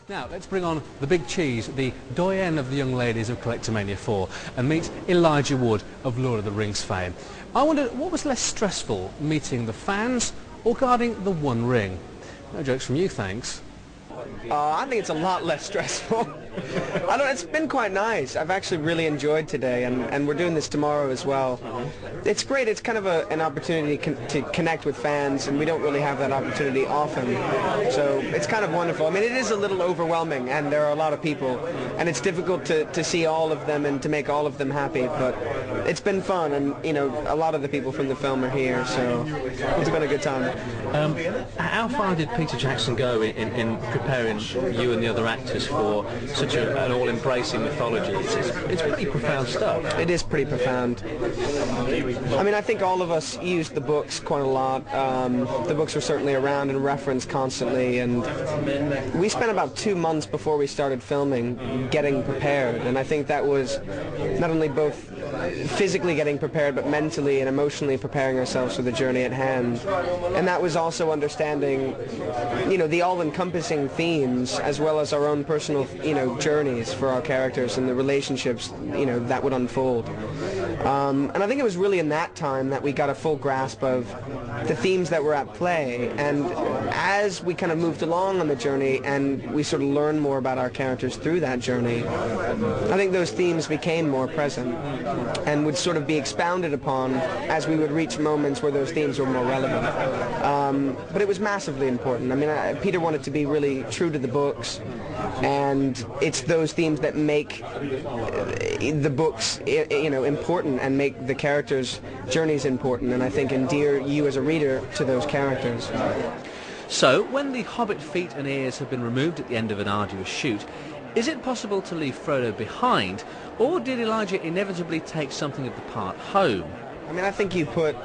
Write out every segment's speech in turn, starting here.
Now, let's bring on the big cheese, the doyen of the young ladies of Collectormania 4, and meet Elijah Wood of Lord of the Rings fame. I wondered, what was less stressful, meeting the fans or guarding the One Ring? No jokes from you, thanks. I think it's a lot less stressful. It's been quite nice. I've actually really enjoyed today, and we're doing this tomorrow as well. It's great. It's kind of an opportunity to connect with fans, and we don't really have that opportunity often. So it's kind of wonderful. I mean, it is a little overwhelming, and there are a lot of people, and it's difficult to see all of them and to make all of them happy, but it's been fun, and, you know, a lot of the people from the film are here, so it's been a good time. How far did Peter Jackson go in preparing you and the other actors for such an all-embracing mythology? It's pretty profound stuff. It is pretty profound. I mean, I think all of us used the books quite a lot. The books were certainly around and referenced constantly, and we spent about 2 months before we started filming getting prepared, and I think that was not only both physically getting prepared, but mentally and emotionally preparing ourselves for the journey at hand. And that was also understanding, you know, the all-encompassing themes, as well as our own personal, you know, journeys for our characters and the relationships, you know, that would unfold. And I think it was really in that time that we got a full grasp of the themes that were at play. And as we kind of moved along on the journey and we sort of learned more about our characters through that journey, I think those themes became more present and would sort of be expounded upon as we would reach moments where those themes were more relevant. But it was massively important. I mean, Peter wanted to be really true to the books, and it's those themes that make the books, you know, important and make the characters' journeys important, and I think endear you as a reader to those characters. So, when the Hobbit feet and ears have been removed at the end of an arduous shoot, is it possible to leave Frodo behind, or did Elijah inevitably take something of the part home? I mean, I think you put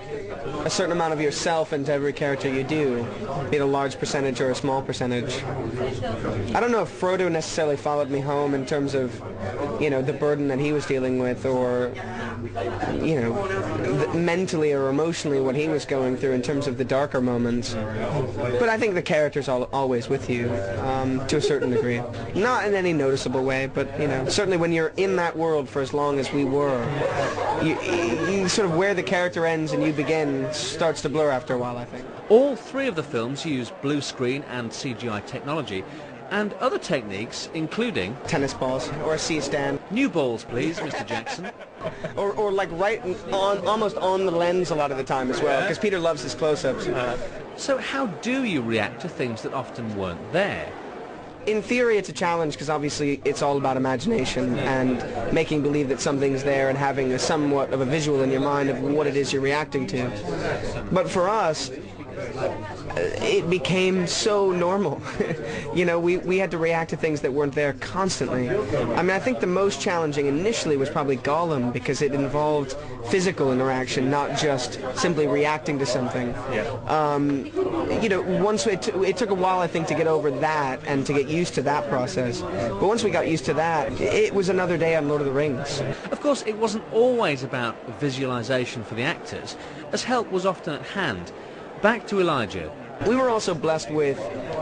a certain amount of yourself into every character you do, be it a large percentage or a small percentage. I don't know if Frodo necessarily followed me home in terms of, you know, the burden that he was dealing with, or, you know, mentally or emotionally what he was going through in terms of the darker moments. But I think the character's always with you, to a certain degree. Not in any noticeable way, but, you know, certainly when you're in that world for as long as we were, you sort of where the character ends and you begin starts to blur after a while, I think. All three of the films use blue screen and CGI technology, and other techniques, including tennis balls or a C-stand. New balls, please, Mr. Jackson. or like right on, almost on the lens a lot of the time as well, because Peter loves his close-ups. So how do you react to things that often weren't there? In theory, it's a challenge, because obviously it's all about imagination and making believe that something's there and having a somewhat of a visual in your mind of what it is you're reacting to. But for us, it became so normal. You know, we had to react to things that weren't there constantly. I mean, I think the most challenging initially was probably Gollum, because it involved physical interaction, not just simply reacting to something. Yeah. You know, once it took a while, I think, to get over that and to get used to that process. But once we got used to that, it was another day on Lord of the Rings. Of course, it wasn't always about visualization for the actors, as help was often at hand. Back to Elijah. We were also blessed with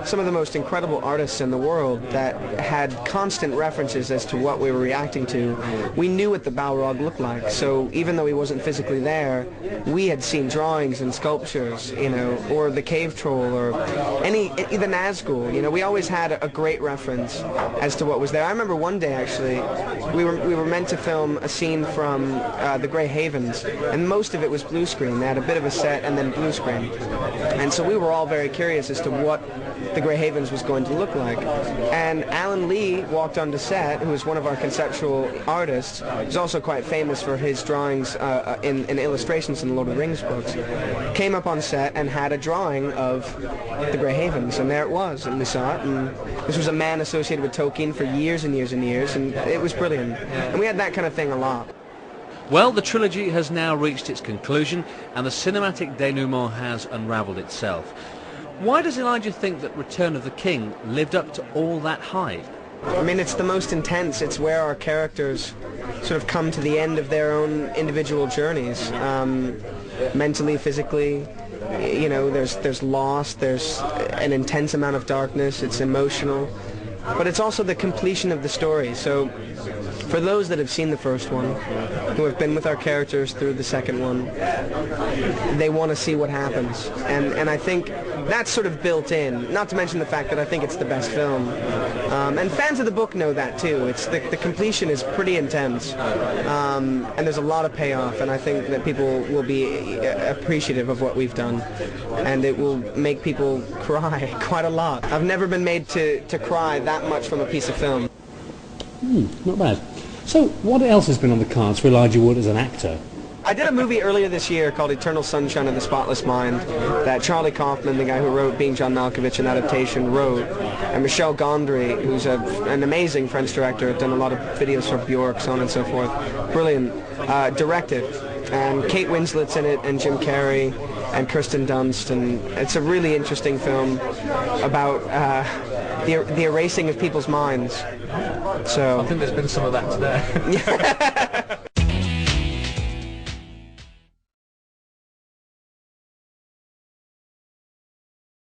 some of the most incredible artists in the world that had constant references as to what we were reacting to. We knew what the Balrog looked like, so even though he wasn't physically there, we had seen drawings and sculptures, you know, or the cave troll, or the Nazgul. You know, we always had a great reference as to what was there. I remember one day, actually, we were meant to film a scene from the Grey Havens, and most of it was blue screen. They had a bit of a set and then blue screen, and so we were all very curious as to what the Grey Havens was going to look like. And Alan Lee walked onto set, who was one of our conceptual artists, who's also quite famous for his drawings in illustrations in the Lord of the Rings books, came up on set and had a drawing of the Grey Havens, and there it was, and we saw it, and this was a man associated with Tolkien for years and years and years, and it was brilliant. And we had that kind of thing a lot. Well, the trilogy has now reached its conclusion, and the cinematic denouement has unravelled itself. Why does Elijah think that Return of the King lived up to all that hype? I mean, it's the most intense. It's where our characters sort of come to the end of their own individual journeys, mentally, physically. You know, there's loss, there's an intense amount of darkness, it's emotional. but it's also the completion of the story. So for those that have seen the first one, who have been with our characters through the second one, they want to see what happens. And I think that's sort of built in, not to mention the fact that I think it's the best film. And fans of the book know that too. It's the completion is pretty intense, and there's a lot of payoff, and I think that people will be appreciative of what we've done, and it will make people cry quite a lot. I've never been made to cry that much from a piece of film. Not bad. So what else has been on the cards for Elijah Wood as an actor? I did a movie earlier this year called Eternal Sunshine of the Spotless Mind that Charlie Kaufman, the guy who wrote Being John Malkovich, an adaptation, wrote. And Michel Gondry, who's an amazing French director, done a lot of videos for Bjork, so on and so forth. Brilliant. Directed. And Kate Winslet's in it, and Jim Carrey, and Kirsten Dunst. And it's a really interesting film about the erasing of people's minds. So I think there's been some of that today.